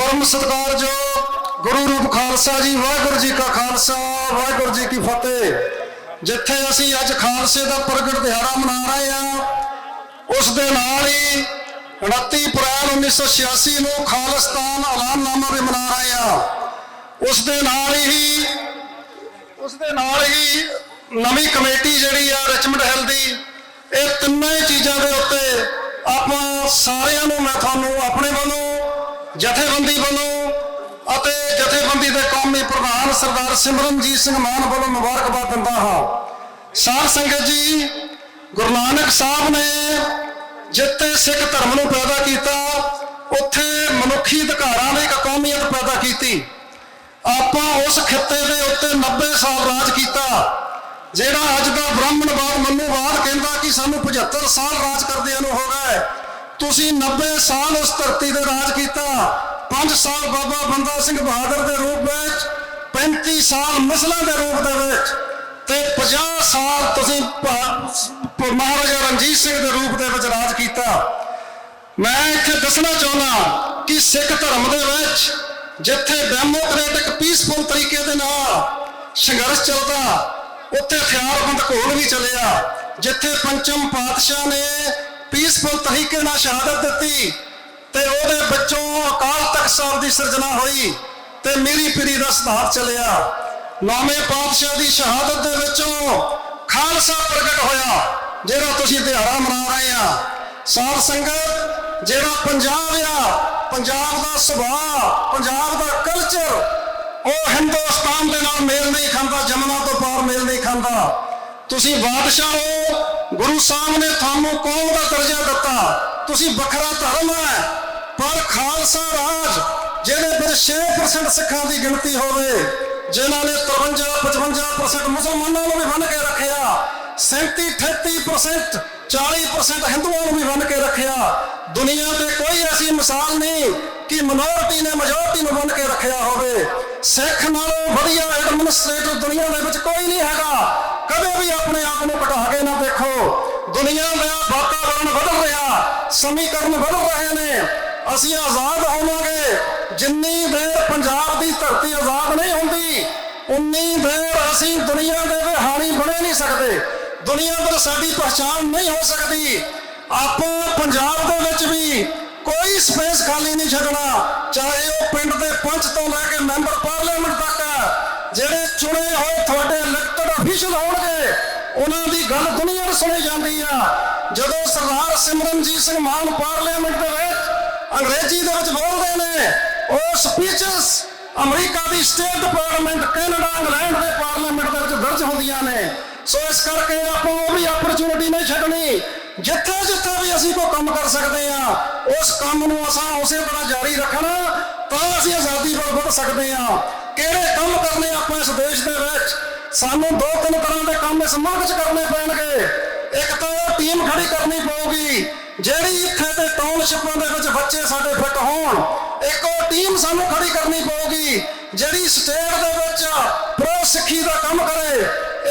परम सत्कारयोग गुरु रूप खालसा जी, वाहिगुरू जी का खालसा वाहिगुरू जी की फतेह। जिथे असी अज खालसे का प्रगट दिहाड़ा मना रहे हैं, उस दे नाल ही 29 अप्रैल 1986 को खालिस्तान ऐलाननामा भी मना रहे हैं। उस दे नाल ही नवी कमेटी जिहड़ी आ रिचमंड हिल दी, ये तिन्ने चीज़ों के उत्ते आपां सारिआं नूं मैं तुहानूं अपने वालों जथेबंदी वालों अते जथेबंदी के कौमी प्रधान सरदार सिमरनजीत सिंह मान वालों मुबारकबाद दिंदा हां। साध संगत जी, गुरु नानक साहब ने जिथे सिख धर्म नूं पैदा किया, उत्थे मनुखी अधिकारां लई एक कौमीयत पैदा की। आपां उस खिते के उत्ते 90 साल राज किया, जिहड़ा अज दा ब्राह्मणवाद मनुवाद कहंदा कि सानूं 75 साल राज करदिआं नूं हो गए। तुसीं 90 साल उस धरती ते राज किया, 5 साल बाबा बंदा सिंह बहादुर के रूप में, 35 साल मिसलां के रूप के 50 साल तुसीं महाराजा रणजीत सिंह के रूप के राज किया। मैं इत्थे दसना चाहुंदा कि सिख धर्म दे विच जिथे डेमोक्रेटिक पीसफुल तरीके दे नाल संघर्ष चलदा, उत्थे हथियारबंद घोल भी चलिया। जिथे पंचम पातशाह ने पीसफुल तरीके नाल शहादत दी ते ओहदे बच्चों अकाल तख्त साहब की सिरजना हुई ते मीरी पीरी का सिद्धांत चलिया। 9वें पातशाह की शहादत दे विचों खालसा प्रगट होया, जिहड़ा तुसीं दिहाड़ा मना रहे हैं। साध संगत, जिहड़ा पंजाब आ, पंजाब का सुभाव, पंजाब का कल्चर, वह हिंदुस्तान के नाल मेल नहीं खाता, जमुना तो पार मेल नहीं खाता। तुसीं बादशाह हो, गुरु साहब ने थानू कौम का दर्जा दिता, तुसीं वखरा धर्म है, पर खालसा राज जिहदे विच 6% सिखां की गिनती होवे, जिन्हां ने 53-55% मुसलमानों को भी बन के रखिया, 37-38% 40% हिंदुओं को भी बन के रखिया। दुनिया से कोई ऐसी मिसाल नहीं कि मिनोरिटी ने मेजोरिटी में बन के रखिया होवे। सिख नालों वधिया एडमिनिस्ट्रेटर दुनिया दे विच कोई नहीं हैगा। कदे भी अपने आप को घटा के ना देखो। दुनिया का वातावरण बदल रहा, समीकरण बदल रहे हैं। असी आजाद होवांगे जिन्नी देर पंजाब की धरती आजाद नहीं होंदी, उन्नी देर असी दुनिया के हाणी बने नहीं सकते, दुनिया पर साडी पहचान नहीं हो सकती। आपां पंजाब दे विच भी कोई स्पेस खाली नहीं छड्डना, चाहे वह पिंड के पंच तो लैके मैंबर पार्लीमेंट तक जिहड़े चुने हुए तुहाडे इलैक्टेड ऑफिशियल होणगे, उन्हां दी गल दुनिया नूं सुणी जांदी आ। जदों सरदार सिमरनजीत सिंह मान पार्लीमेंट दे विच अंग्रेजी दे विच बोलदे ने, ਉਹ स्पीचस अमरीका की स्टेट डिपार्टमेंट, कैनेडा, इंग्लैंड के पार्लीमेंट दे विच दर्ज होंदियां ने। सो इस करके आपां वो भी अपॉर्चुनिटी नहीं छड्डनी। जिथे जिथे भी असीं कोई काम कर सकते हैं, उस काम नूं असां उसे तरह जारी रखना, तो असीं आज़ादी पर वध सकते हैं। किहड़े काम करने आपां इस देश दे विच, सानूं 2-3 तरह के काम इस मुल्क च करने पैणगे। एक तो टीम खड़ी करनी पऊगी जिहड़ी इत्थे ते टाउनशिपां दे विच बच्चे साडे फिट होण। एक और टीम सानूं खड़ी करनी पऊगी जिहड़ी स्टेट दे विच प्रो सिੱਖੀ दा काम करे।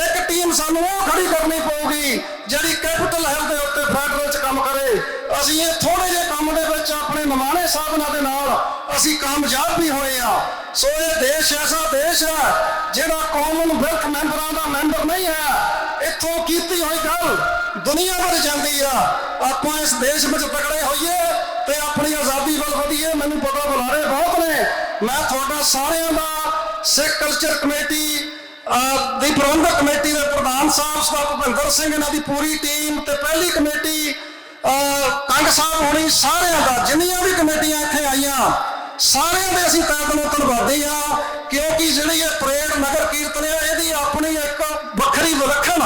एक टीम सानूं वो खड़ी करनी पऊगी जिहड़ी कैपिटल लैवल दे उत्ते फैडरल च काम करे। असीं ये थोड़े जे काम दे विच अपने नमाणे साधनां दे नाल असीं कामयाब भी होए आ। सो ये देश ऐसा देश है जिहड़ा कॉमनवैल्थ मैंबरां दा मैंबर नहीं है। इत्थों कीती होई गल दुनिया भर जाती आ। आपां इस देश में तगड़े होइए ते अपनी आज़ादी वल वधीए। मैनूं पता बुलारे बहुत ने, मैं तुहाडा सारिआं दा सिख कल्चर कमेटी दी प्रबंधक कमेटी के प्रधान साहब सरदार भुपिंदर सिंह, इन्हां दी पूरी टीम ते पहली कमेटी कंग साहब होनी, सारिआं दा जिन्नियां भी कमेटियां इत्थे आईयां सारिआं दे असीं तहे दिलों धन्नवादी आ। क्योंकि जिहड़ी ये परेड नगर कीर्तन है, इहदी अपनी एक वखरी विलक्षण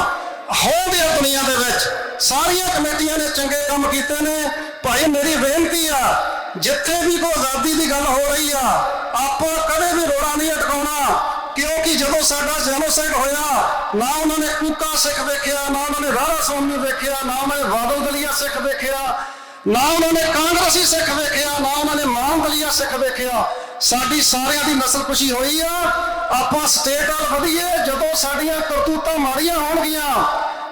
होंद है दुनिया दे विच। सारियां कमेटियां ने चंगे काम कीते ने। भाई मेरी बेनती आ, जिथे भी कोई आज़ादी की गल हो रही आ, आपां कदे भी रोड़ा नहीं अटकाउणा। क्योंकि जदों साडा जेनोसाइड होया, ना उन्होंने कूका सिख देखिया, ना उन्होंने राणा स्वामी देखिया, ना उन्होंने बादल दलिया सिख देखिया, ना उन्होंने कांग्रेसी सिख देखिया, ना उन्होंने मान दलिया सिख देखिया। साडी सारियां दी नस्ल खुशी हुई आ। आपां स्टेट वाल वधीए, जदों साडियां करतूतां माड़ियां होणगियां,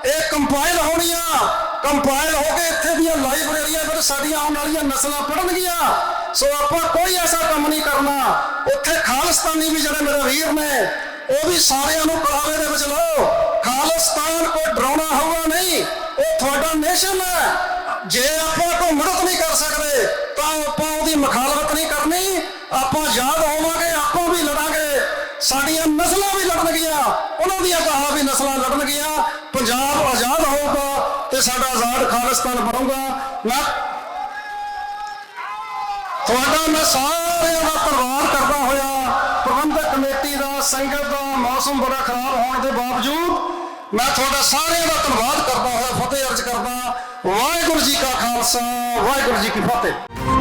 ये कंपाइल होणियां, कंपाइल हो के इत्थे दीयां लाइब्रेरियां फिर साडियां आउण वालियां नस्लां पढ़नगियां। सो आपां कोई ऐसा काम नहीं कर ਉੱਥੇ ਖਾਲਿਸਤਾਨੀ ਵੀ ਜਿਹੜੇ ਮੇਰੇ ਵੀਰ ਨੇ ਉਹ ਵੀ ਸਾਰਿਆਂ ਨੂੰ ਕਲਾਵੇ ਦੇ ਵਿੱਚ ਲਓ। ਖਾਲਿਸਤਾਨ ਕੋਈ ਡਰਾਉਣਾ ਹੋਊਗਾ ਨਹੀਂ, ਉਹ ਤੁਹਾਡਾ ਨੇਸ਼ਨ ਹੈ। ਜੇ ਆਪਾਂ ਕੋਈ ਮਦਦ ਨਹੀਂ ਕਰ ਸਕਦੇ ਤਾਂ ਆਪਾਂ ਉਹਦੀ ਮੁਖਾਲਫਤ ਨਹੀਂ ਕਰਨੀ। ਆਪਾਂ ਆਜ਼ਾਦ ਹੋਵਾਂਗੇ, ਆਪਾਂ ਵੀ ਲੜਾਂਗੇ, ਸਾਡੀਆਂ ਨਸਲਾਂ ਵੀ ਲੜਨਗੀਆਂ, ਉਹਨਾਂ ਦੀਆਂ ਗਾਹਾਂ ਵੀ ਨਸਲਾਂ ਲੜਨਗੀਆਂ। ਪੰਜਾਬ ਆਜ਼ਾਦ ਹੋਊਗਾ ਤੇ ਸਾਡਾ ਆਜ਼ਾਦ ਖਾਲਿਸਤਾਨ ਬਣੂਗਾ। ਮੈਂ ਸਾਰਿਆਂ ਦਾ ਧੰਨਵਾਦ ਕਰਦਾ ਹੋਇਆ, ਪ੍ਰਬੰਧਕ ਕਮੇਟੀ ਦਾ, ਸੰਗਤ ਦਾ, ਮੌਸਮ ਬੜਾ ਖਰਾਬ ਹੋਣ ਦੇ ਬਾਵਜੂਦ ਮੈਂ ਤੁਹਾਡਾ ਸਾਰਿਆਂ ਦਾ ਧੰਨਵਾਦ ਕਰਦਾ ਹੋਇਆ ਫਤਿਹ ਅਰਜ਼ ਕਰਦਾ। ਵਾਹਿਗੁਰੂ ਜੀ ਕਾ ਖਾਲਸਾ, ਵਾਹਿਗੁਰੂ ਜੀ ਕੀ ਫਤਿਹ।